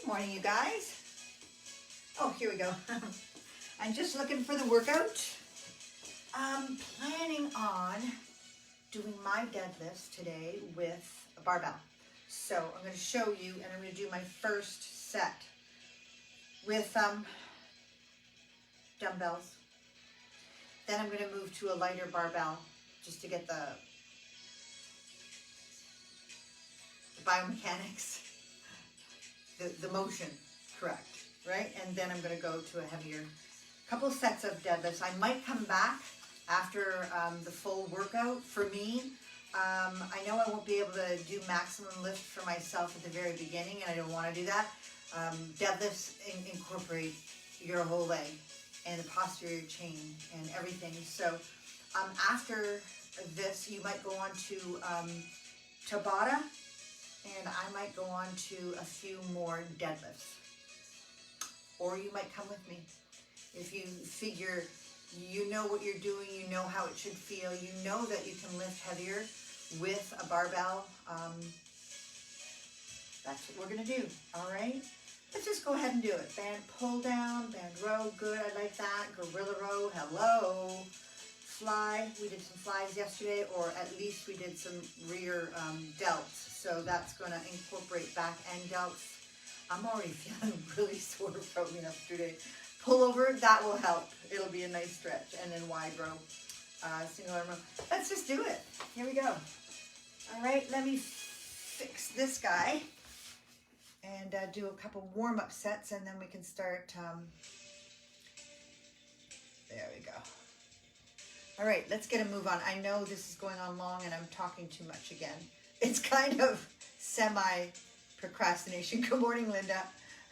Morning, you guys. Oh, here we go. I'm just looking for the workout. I'm planning on doing my deadlifts today with a barbell. So I'm going to show you, and I'm going to do my first set with dumbbells. Then I'm going to move to a lighter barbell just to get the biomechanics, the motion correct, right? And then I'm going to go to a heavier couple sets of deadlifts. I might come back after the full workout. For me, I know I won't be able to do maximum lift for myself at the very beginning, and I don't want to do that. Deadlifts incorporate your whole leg and the posterior chain and everything. So after this, you might go on to Tabata, and I might go on to a few more deadlifts. Or you might come with me. If you figure you know what you're doing, you know how it should feel, you know that you can lift heavier with a barbell, that's what we're going to do, all right? Let's just go ahead and do it. Band pull down, band row, good, I like that. Gorilla row, hello. Fly, we did some flies yesterday, or at least we did some rear delts. So that's going to incorporate back and delts. I'm already feeling really sore from yesterday. Pullover, that will help. It'll be a nice stretch. And then wide row, single arm row. Let's just do it. Here we go. All right, let me fix this guy and do a couple warm-up sets, and then we can start. There we go. All right, let's get a move on. I know this is going on long and I'm talking too much again. It's kind of semi-procrastination. Good morning, Linda.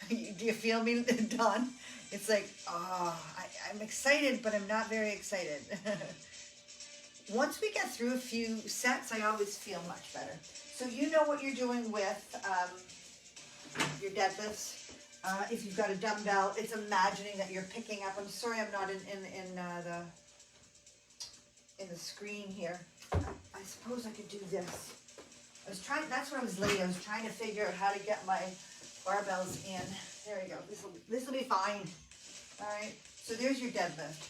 Do you feel me, Dawn? It's like, I'm excited, but I'm not very excited. Once we get through a few sets, I always feel much better. So you know what you're doing with your deadlifts. If you've got a dumbbell, it's imagining that you're picking up. I'm sorry I'm not in the screen here. I suppose I could do this. That's what I was late. I was trying to figure out how to get my barbells in. There we go. This will be fine. All right. So there's your deadlift.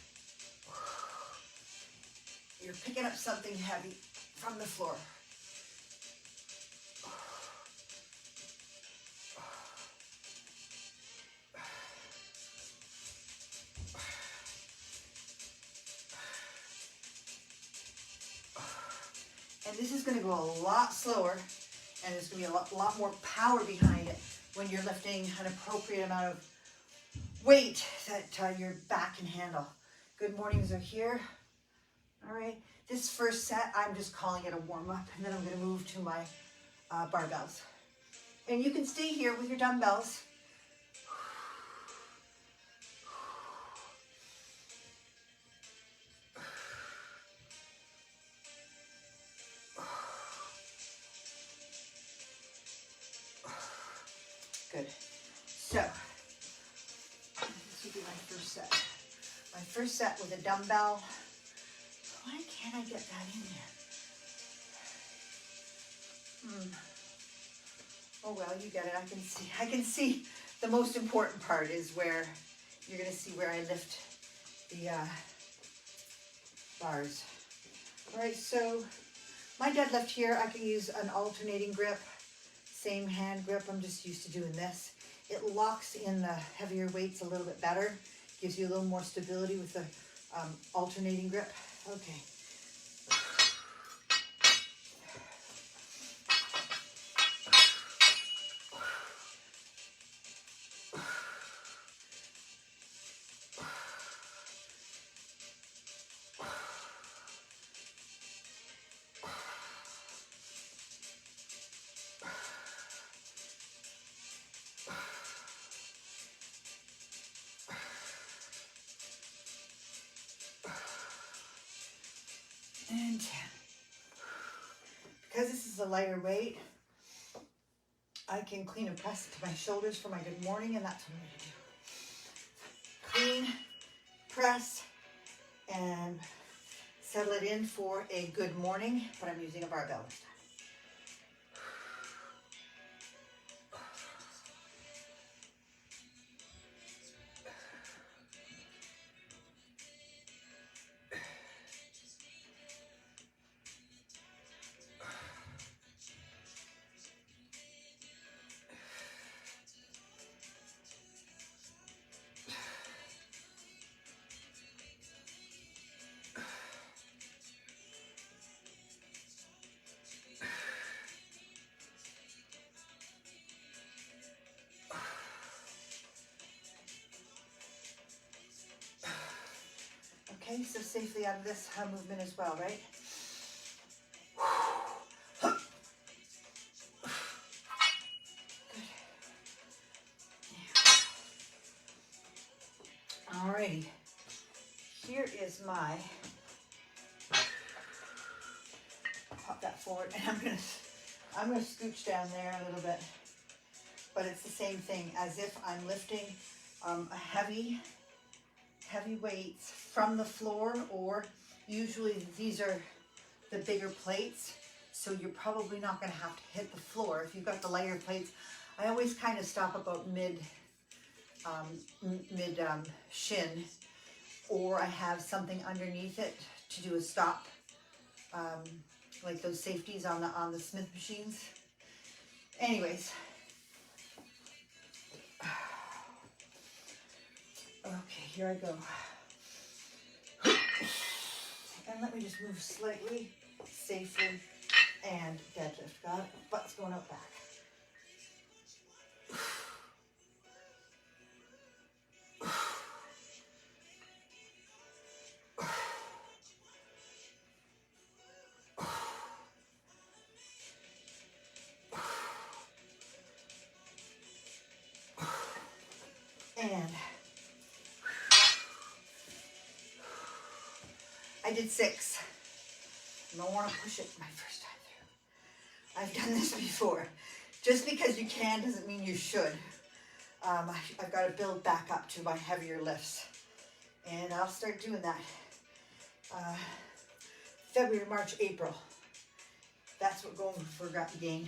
You're picking up something heavy from the floor. And this is going to go a lot slower, and there's going to be a lot more power behind it when you're lifting an appropriate amount of weight that your back can handle. Good mornings are here. All right, this first set, I'm just calling it a warm-up, and then I'm going to move to my barbells. And you can stay here with your dumbbells. Good. So, this will be my first set. My first set with a dumbbell. Why can't I get that in there? Oh well, you get it. I can see the most important part is where you're going to see where I lift the bars. All right, so my deadlift here, I can use an alternating grip. Same hand grip, I'm just used to doing this. It locks in the heavier weights a little bit better, gives you a little more stability with the alternating grip. Okay. And 10. Because this is a lighter weight, I can clean and press it to my shoulders for my good morning, and that's what I'm going to do. Clean, press, and settle it in for a good morning, but I'm using a barbell this time. Okay, so safely out of this movement as well, right? Alrighty, here is my, pop that forward, and I'm gonna scooch down there a little bit, but it's the same thing as if I'm lifting a heavy weights from the floor, or usually these are the bigger plates, so you're probably not gonna have to hit the floor. If you've got the lighter plates, I always kind of stop about mid shin, or I have something underneath it to do a stop, like those safeties on the Smith machines. Anyways, okay, here I go. And let me just move slightly, safely, and deadlift. Got it? Butt's going out back. And I did 6. I don't want to push it my first time through. I've done this before. Just because you can doesn't mean you should. I've got to build back up to my heavier lifts. And I'll start doing that February, March, April. That's what going for gain.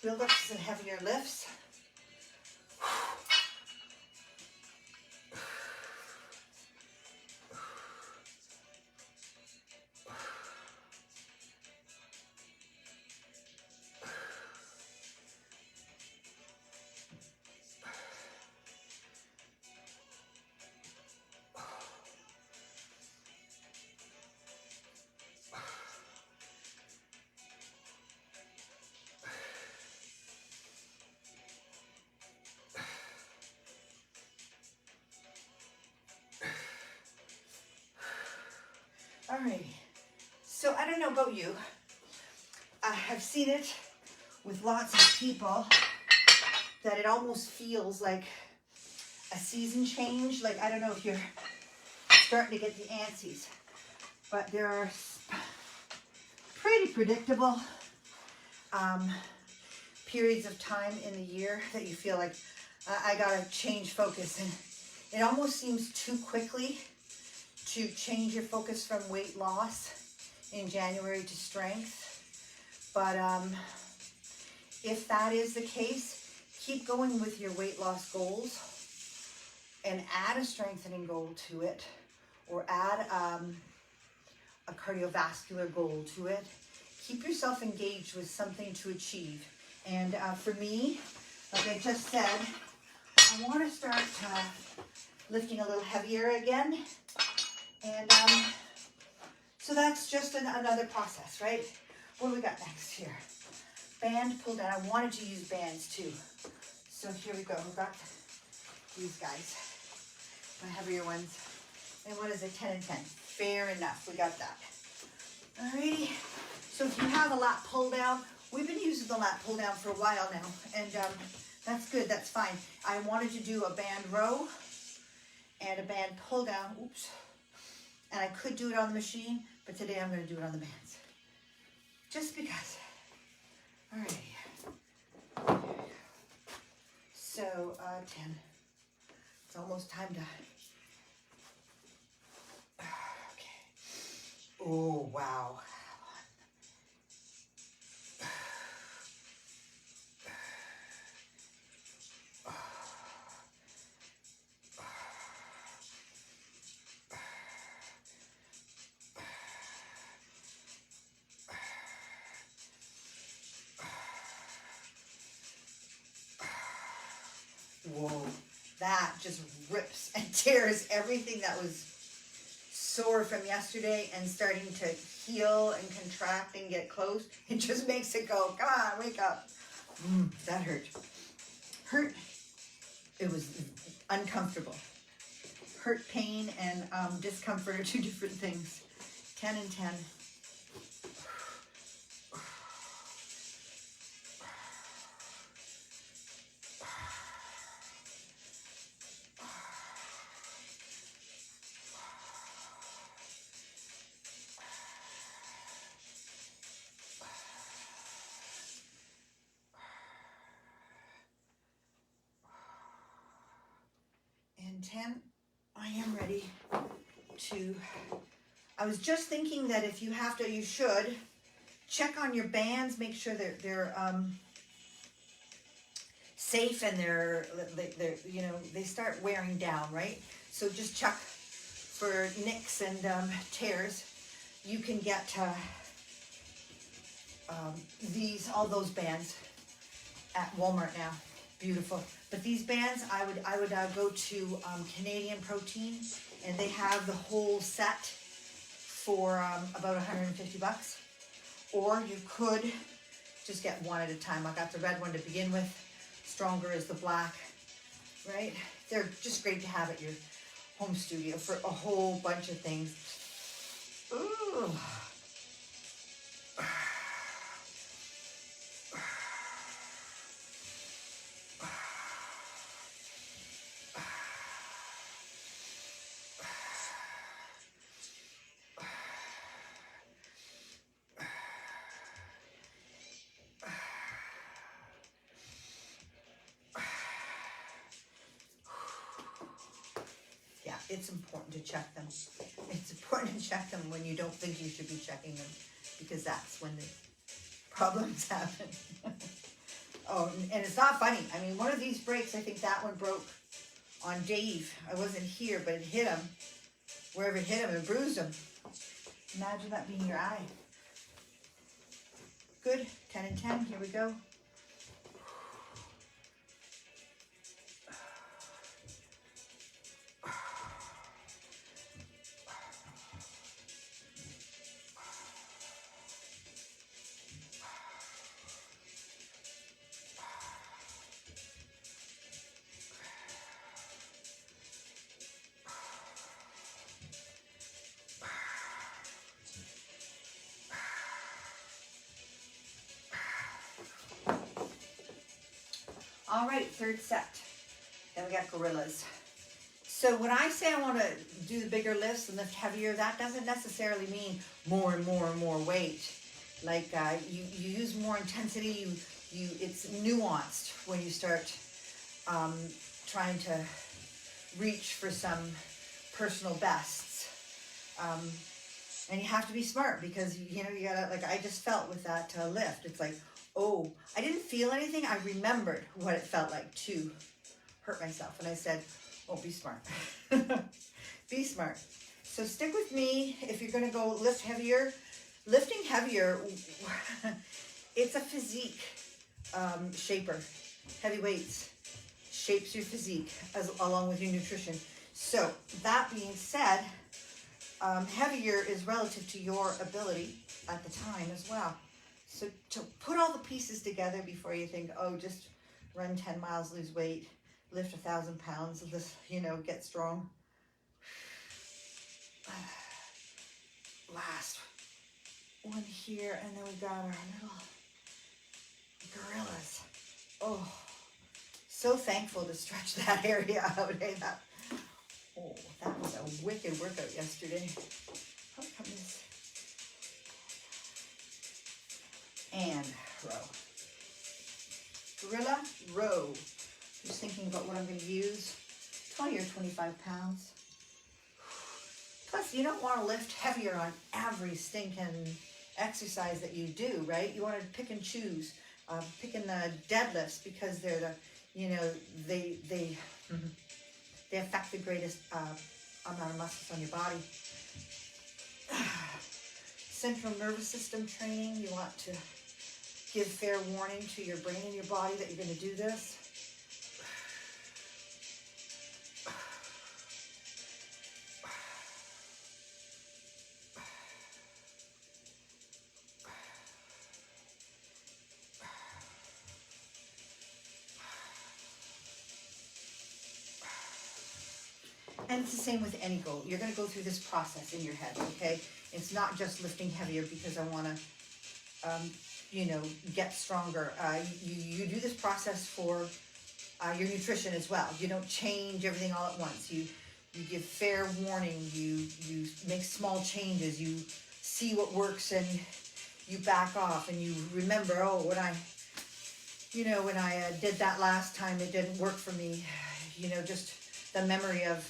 Build up to some heavier lifts. Alrighty, so I don't know about you. I have seen it with lots of people that it almost feels like a season change. Like, I don't know if you're starting to get the antsies, but there are pretty predictable periods of time in the year that you feel like I gotta change focus, and it almost seems too quickly to change your focus from weight loss in January to strength. But if that is the case, keep going with your weight loss goals and add a strengthening goal to it, or add a cardiovascular goal to it. Keep yourself engaged with something to achieve. And for me, like I just said, I want to start lifting a little heavier again. And so that's just another process, right? What do we got next here? Band pull down. I wanted to use bands too. So here we go. We've got these guys, my heavier ones. And what is it? 10 and 10. Fair enough. We got that. Alrighty. So if you have a lat pull down, we've been using the lat pull down for a while now. And that's good. That's fine. I wanted to do a band row and a band pull down. Oops. And I could do it on the machine, but today I'm going to do it on the bands. Just because. Alrighty. So, 10. It's almost time to... Okay. Oh, wow. Whoa, that just rips and tears everything that was sore from yesterday and starting to heal and contract and get close. It just makes it go, come on, wake up. That hurt. Hurt. It was uncomfortable. hurt, pain, and discomfort are two different things. 10 and 10. And 10, I am ready to, I was just thinking that if you have to, you should check on your bands, make sure that they're safe and they're, you know, they start wearing down, right? So just check for nicks and tears. You can get all those bands at Walmart now. Beautiful. But these bands, I would go to Canadian Protein, and they have the whole set for about 150 bucks. Or you could just get one at a time. I got the red one to begin with. Stronger is the black, right? They're just great to have at your home studio for a whole bunch of things. Ooh. It's important to check them. It's important to check them when you don't think you should be checking them, because that's when the problems happen. Oh, and it's not funny. I mean, one of these breaks, I think that one broke on Dave. I wasn't here, but it hit him. Wherever it hit him, it bruised him. Imagine that being your eye. Good. 10 and 10. Here we go. All right, third set. Then we got gorillas. So when I say I want to do the bigger lifts and lift heavier, that doesn't necessarily mean more and more and more weight. Like you use more intensity. It's nuanced when you start trying to reach for some personal bests. And you have to be smart, because you gotta, like I just felt with that lift. It's like, oh, I didn't feel anything. I remembered what it felt like to hurt myself. And I said, oh, be smart. Be smart. So stick with me if you're going to go lift heavier. Lifting heavier, it's a physique shaper. Heavy weights shapes your physique along with your nutrition. So that being said, heavier is relative to your ability at the time as well. So to put all the pieces together before you think, oh, just run 10 miles, lose weight, lift 1,000 pounds, get strong. Last one here, and then we got our little gorillas. Oh, so thankful to stretch that area out. That was a wicked workout yesterday. How come this? And row. Gorilla row. Just thinking about what I'm going to use. 20 or 25 pounds. Plus, you don't want to lift heavier on every stinking exercise that you do, right? You want to pick and choose. Picking the deadlifts, because they're they affect the greatest amount of muscles on your body. Central nervous system training. You want to give fair warning to your brain and your body that you're going to do this. And it's the same with any goal. You're going to go through this process in your head, okay? It's not just lifting heavier because I want to, you know, get stronger. You do this process for your nutrition as well. You don't change everything all at once. You give fair warning. You make small changes. You see what works and you back off, and you remember, oh, when I did that last time, it didn't work for me. You know, just the memory of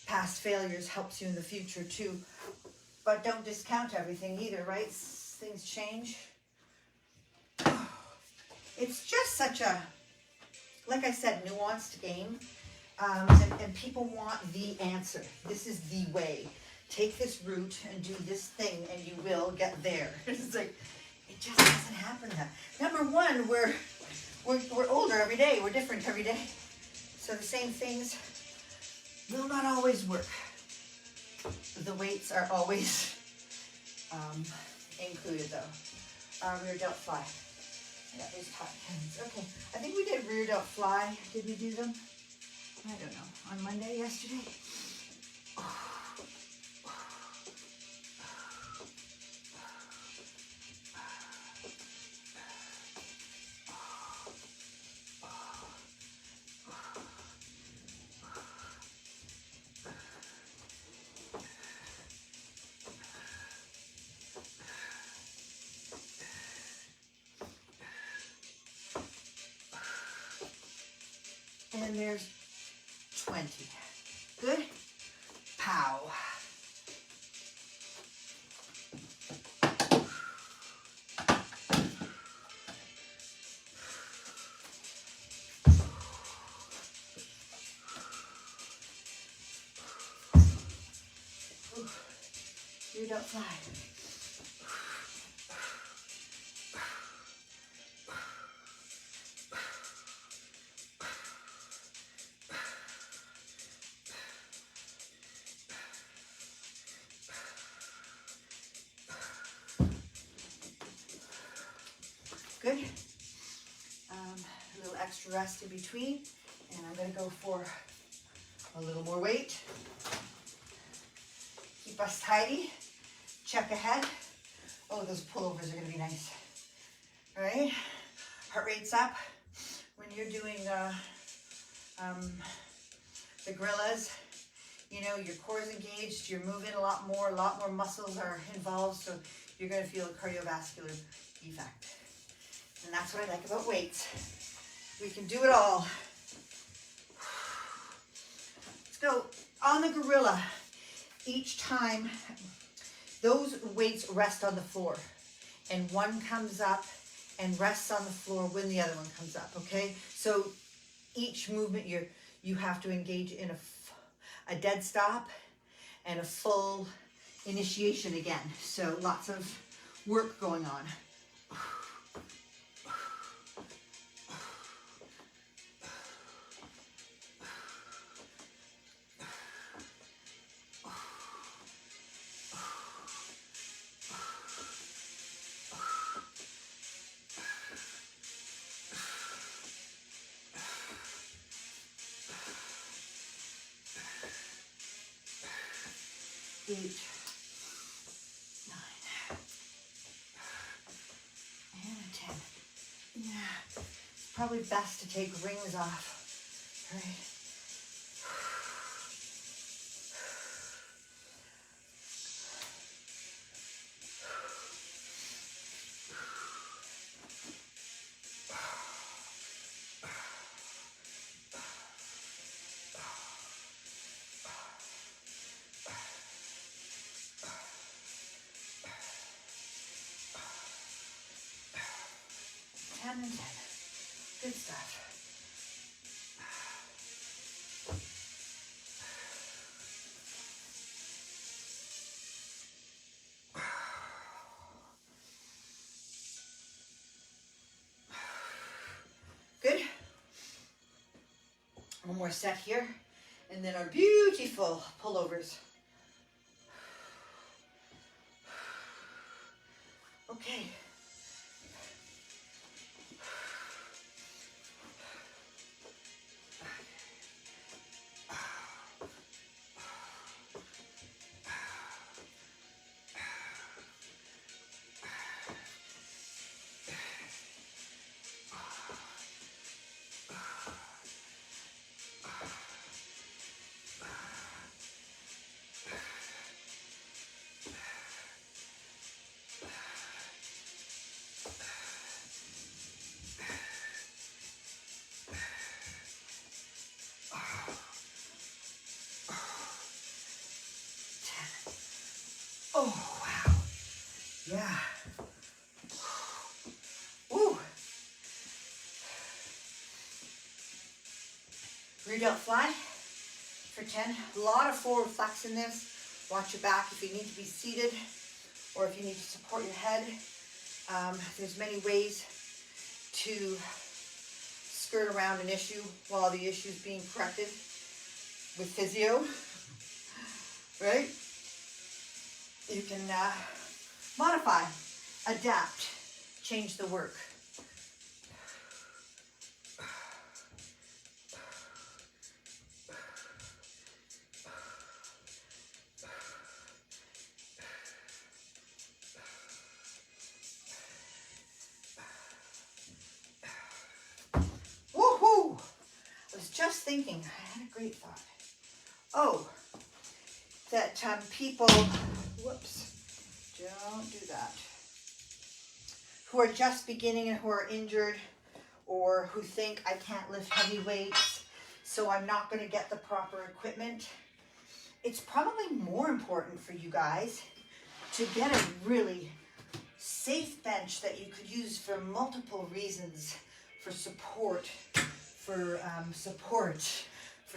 past failures helps you in the future too. But don't discount everything either, right? Things change. It's just such a, like I said, nuanced game. And people want the answer. This is the way. Take this route and do this thing and you will get there. It's like, it just doesn't happen that. Number one, we're older every day. We're different every day. So the same things will not always work. The weights are always included though. Rear Delt Fly. Yeah, these top tens. Okay, I think we did Rear Delt Fly. Did we do them? I don't know. On Monday yesterday? And there's 20. Good. Pow. You don't fly. Good. A little extra rest in between, and I'm going to go for a little more weight. Keep us tidy. Check ahead. Oh, those pullovers are going to be nice. All right. Heart rate's up. When you're doing the gorillas, you know, your core is engaged. You're moving a lot more muscles are involved, so you're going to feel a cardiovascular effect. And that's what I like about weights. We can do it all. Let's go. On the gorilla, each time, those weights rest on the floor. And one comes up and rests on the floor when the other one comes up, okay? So each movement, you have to engage in a dead stop and a full initiation again. So lots of work going on. Eight, 9, and 10. Yeah, it's probably best to take rings off. All right. And 10. Good stuff. Good. One more set here, and then our beautiful pullovers. Okay. Rear Delt Fly for 10. A lot of forward flex in this. Watch your back if you need to be seated or if you need to support your head. There's many ways to skirt around an issue while the issue is being corrected with physio, right? You can modify, adapt, change the work. Woohoo! I was just thinking, I had a great thought. Oh, that people, whoops, don't do that, who are just beginning and who are injured or who think I can't lift heavy weights, so I'm not going to get the proper equipment. It's probably more important for you guys to get a really safe bench that you could use for multiple reasons, for support, for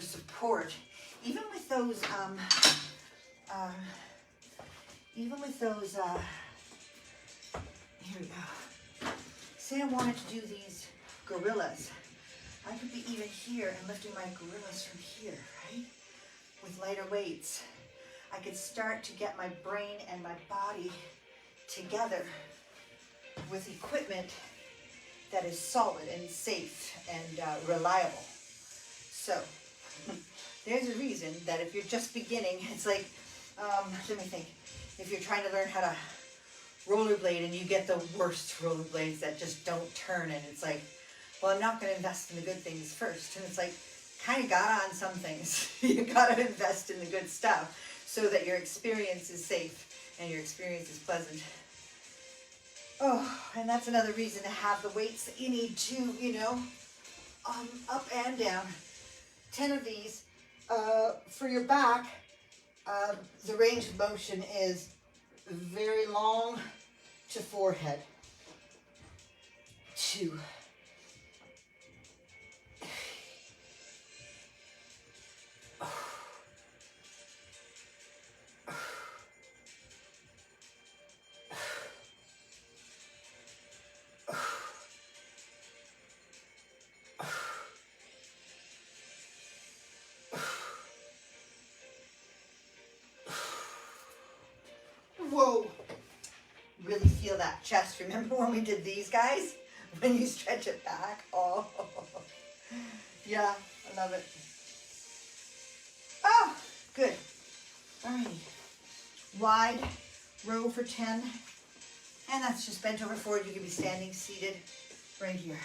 support. Even with those, here we go. Say I wanted to do these gorillas. I could be even here and lifting my gorillas from here, right? With lighter weights. I could start to get my brain and my body together with equipment that is solid and safe and reliable. So, there's a reason that if you're just beginning, it's like, let me think, if you're trying to learn how to rollerblade and you get the worst rollerblades that just don't turn, and it's like, well, I'm not going to invest in the good things first. And it's like, kind of got on some things. You got to invest in the good stuff so that your experience is safe and your experience is pleasant. Oh, and that's another reason to have the weights that you need to, you know, up and down. 10 of these. For your back, the range of motion is very long to forehead. 2. Whoa, really feel that chest. Remember when we did these guys? When you stretch it back? Oh, yeah, I love it. Oh, good. All right, wide row for 10. And that's just bent over forward. You can be standing, seated, right here.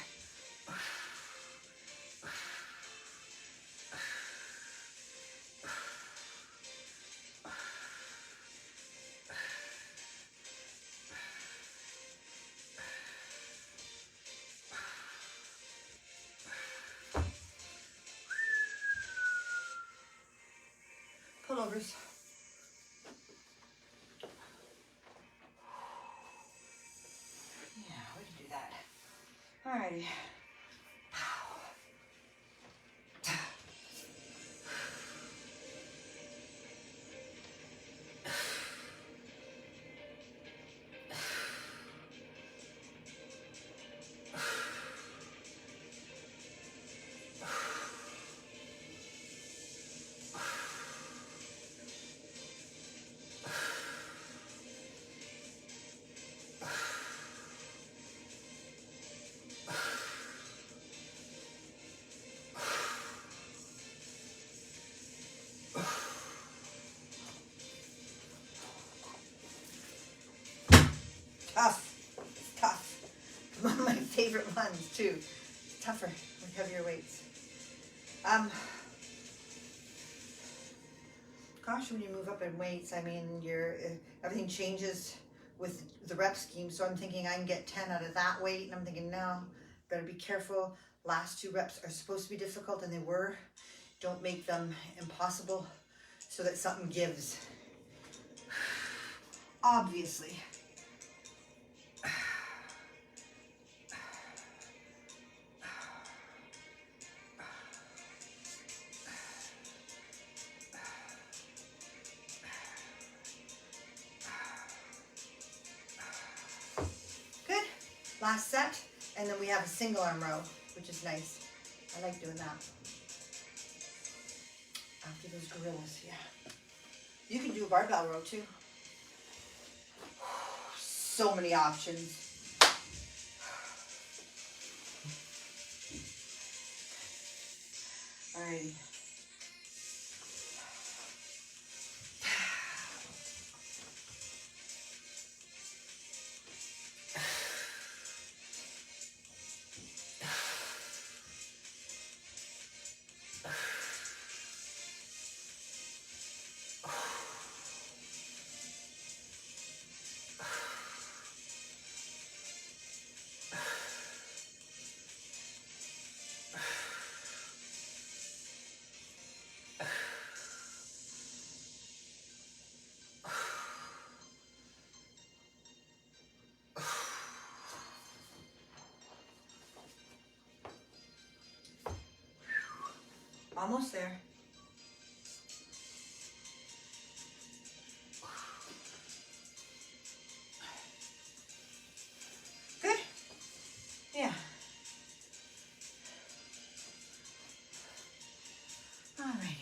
Pullovers. Yeah, we can do that. Alrighty. Tough. It's tough. One of my favorite ones too. It's tougher with heavier weights. Gosh, when you move up in weights, I mean, everything changes with the rep scheme. So I'm thinking I can get 10 out of that weight, and I'm thinking, no, better be careful. Last 2 reps are supposed to be difficult, and they were. Don't make them impossible so that something gives. Obviously. last set, and then we have a single arm row, which is nice. I like doing that. After those gorillas, yeah. You can do a barbell row too. So many options. Alrighty. Almost there. Good? Yeah. Alrighty.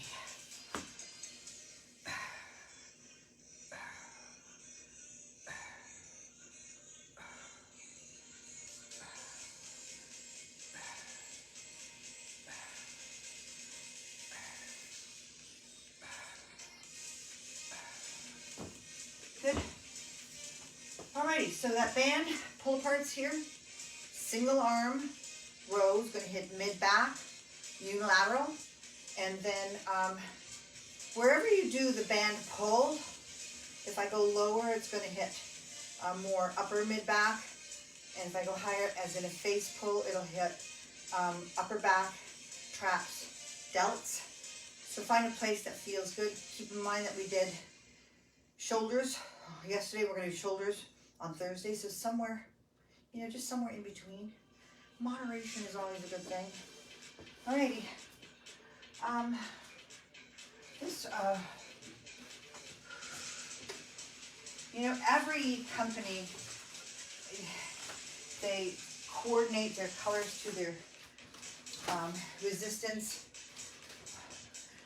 Good. Alrighty, so that band pull apart's here. Single arm row is going to hit mid back, unilateral, and then wherever you do the band pull, if I go lower, it's going to hit more upper mid back, and if I go higher, as in a face pull, it'll hit upper back, traps, delts. So find a place that feels good. Keep in mind that we did shoulders yesterday. We're going to do shoulders on Thursday, so somewhere, you know, just somewhere in between. Moderation is always a good thing. Alrighty. You know, every company, they coordinate their colors to their resistance.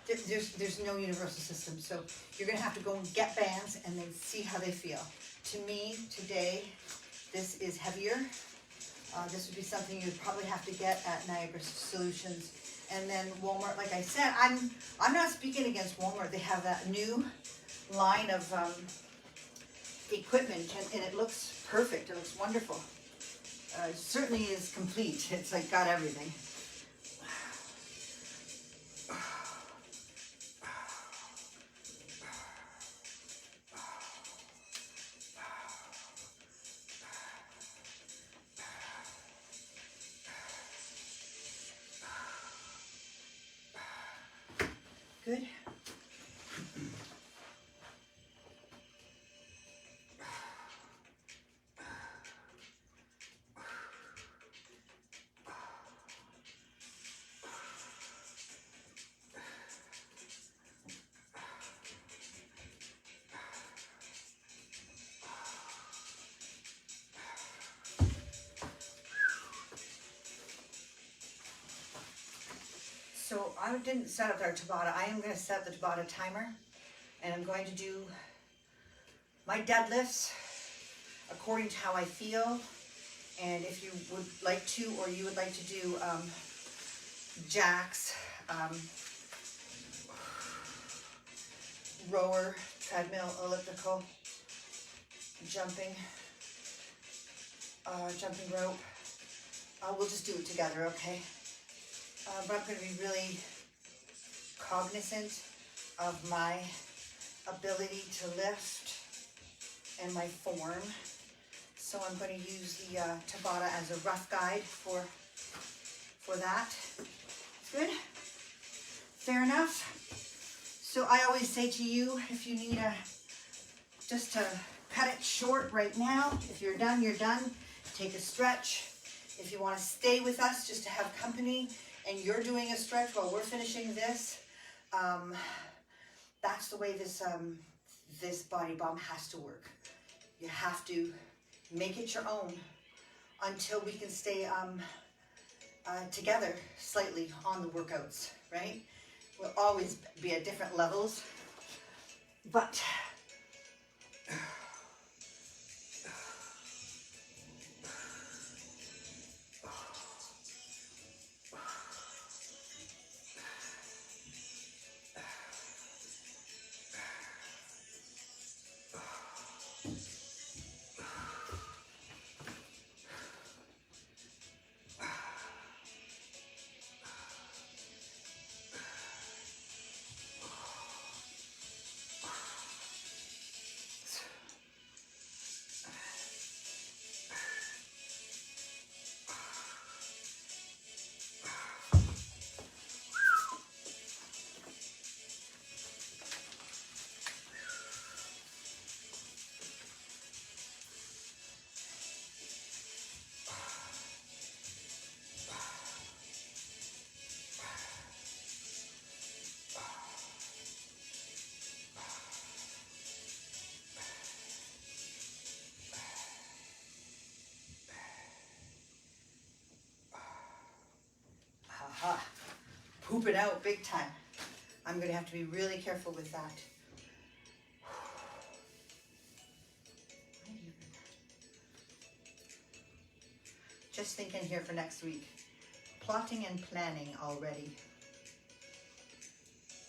There's no universal system, so you're going to have to go and get bands and then see how they feel. To me, today, this is heavier. This would be something you'd probably have to get at Niagara Solutions. And then Walmart, like I said, I'm not speaking against Walmart. They have that new line of equipment, and it looks perfect. It looks wonderful. It certainly is complete. It's like got everything. Good. So I didn't set up our Tabata. I am going to set the Tabata timer, and I'm going to do my deadlifts according to how I feel. And if you would like to, or you would like to do jacks, rower, treadmill, elliptical, jumping rope, we'll just do it together, okay? But I'm going to be really cognizant of my ability to lift and my form. So I'm going to use the Tabata as a rough guide for that. Good? Fair enough? So I always say to you, if you need just to cut it short right now, if you're done, you're done. Take a stretch. If you want to stay with us just to have company, and you're doing a stretch while we're finishing this, that's the way this body bomb has to work. You have to make it your own. until we can stay together slightly on the workouts, right? We'll always be at different levels, but poop it out big time. I'm going to have to be really careful with that. Just thinking here for next week. Plotting and planning already.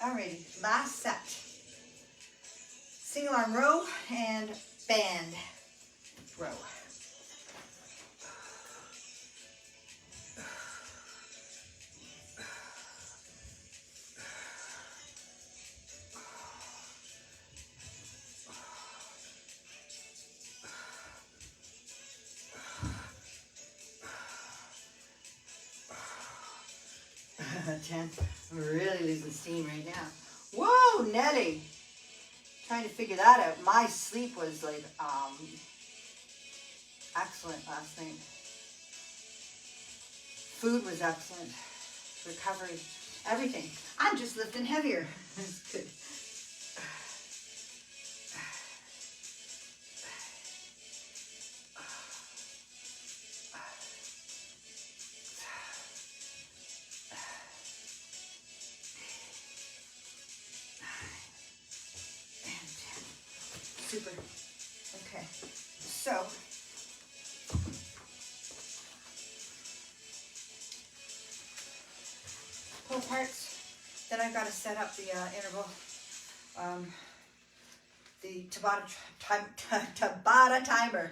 Alrighty, last set. Single arm row and band row. I'm really losing steam right now. Whoa, Nelly! Trying to figure that out. My sleep was like excellent last night. Food was excellent. Recovery, everything. I'm just lifting heavier. It's good. Super. Okay. So pull parts. Then I've got to set up the interval. The Tabata timer.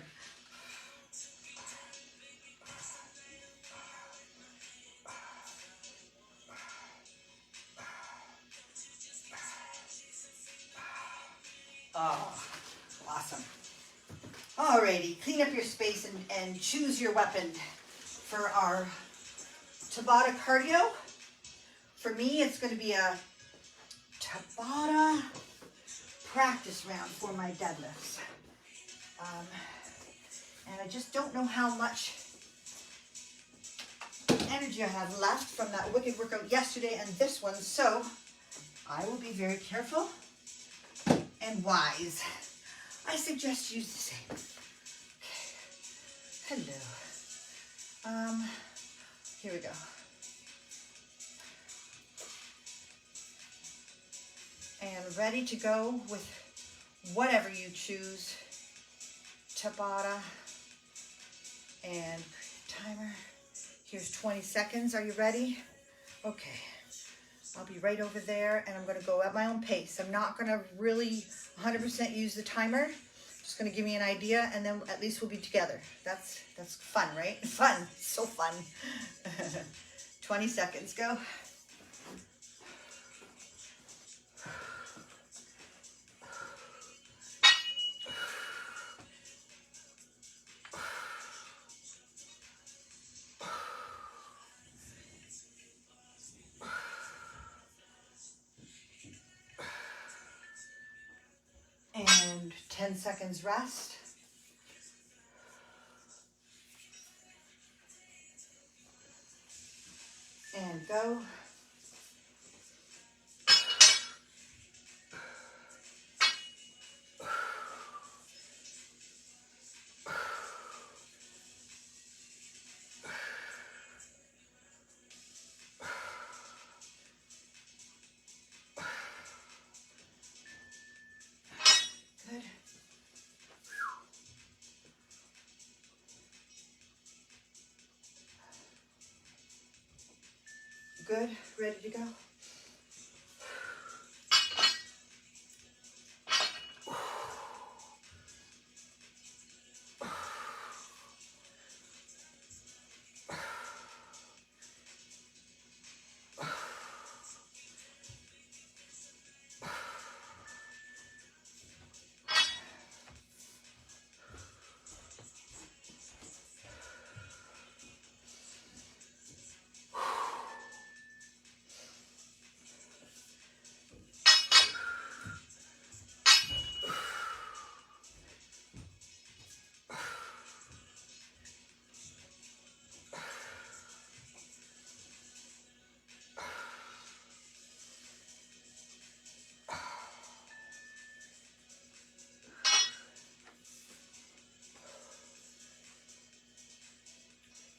Oh, awesome. Alrighty, clean up your space and choose your weapon for our Tabata cardio. For me, it's going to be a Tabata practice round for my deadlifts. And I just don't know how much energy I have left from that wicked workout yesterday and this one, so I will be very careful and wise. I suggest you use the same. Okay. Hello. Here we go. And ready to go with whatever you choose. Tabata and timer. Here's 20 seconds. Are you ready? Okay. I'll be right over there, and I'm going to go at my own pace. I'm not going to really 100% use the timer. Just going to give me an idea, and then at least we'll be together. That's fun, right? Fun. So fun. 20 seconds. Go. And 10 seconds rest. And go. Good, ready to go.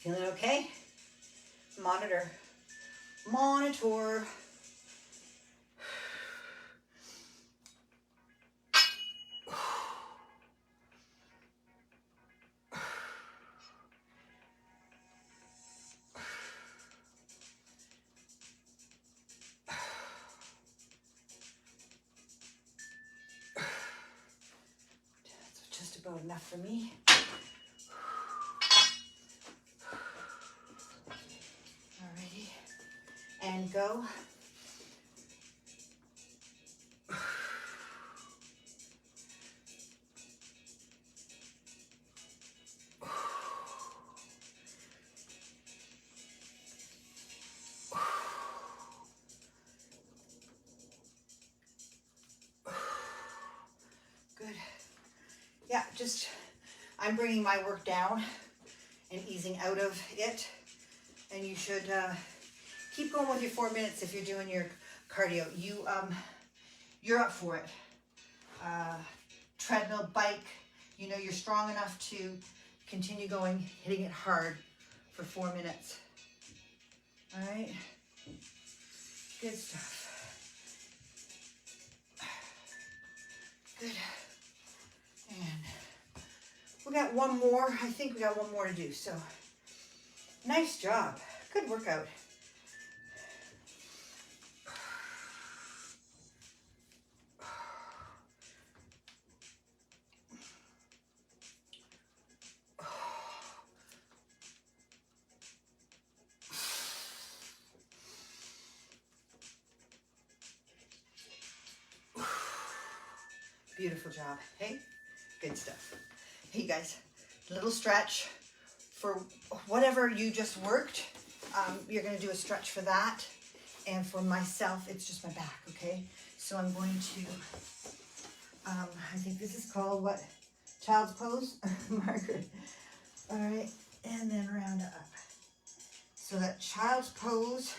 Feeling okay? Monitor. Monitor. That's just about enough for me. Alrighty. And go. Good. Yeah, just, I'm bringing my work down and easing out of it. And you should keep going with your 4 minutes if you're doing your cardio. You're up for it. Treadmill, bike, you know, you're strong enough to continue going, hitting it hard for 4 minutes. All right, good stuff. Good. And we got one more. I think we got one more to do. So nice job. Good workout. Beautiful job. Hey, good stuff. Hey guys, little stretch for whatever you just worked. You're going to do a stretch for that. And for myself, it's just my back, okay? So I'm going to, I think this is called what? Child's pose? Margaret. All right, and then round it up. So that child's pose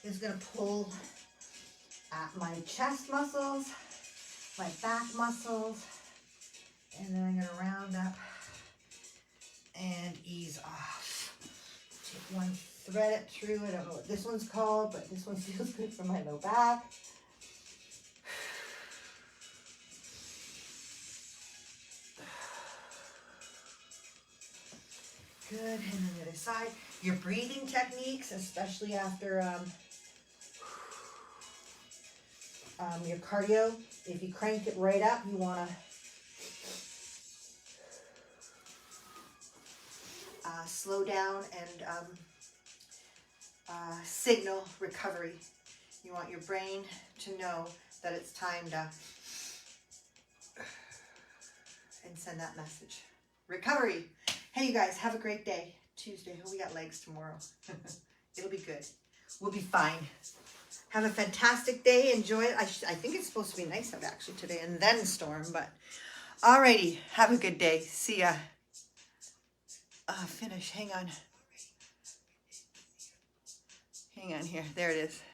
is going to pull at my chest muscles, my back muscles, and then I'm going to round up and ease off. Take one, thread it through. I don't know what this one's called, but this one feels good for my low back. Good, and then the other side. Your breathing techniques, especially after your cardio, if you crank it right up, you want to slow down and signal recovery. You want your brain to know that it's time to and send that message. Recovery. Hey, you guys, have a great day. Tuesday. Oh, we got legs tomorrow. It'll be good. We'll be fine. Have a fantastic day. Enjoy it. I think it's supposed to be nice out actually today and then storm, but alrighty. Have a good day. See ya. Finish. Hang on. Hang on here. There it is.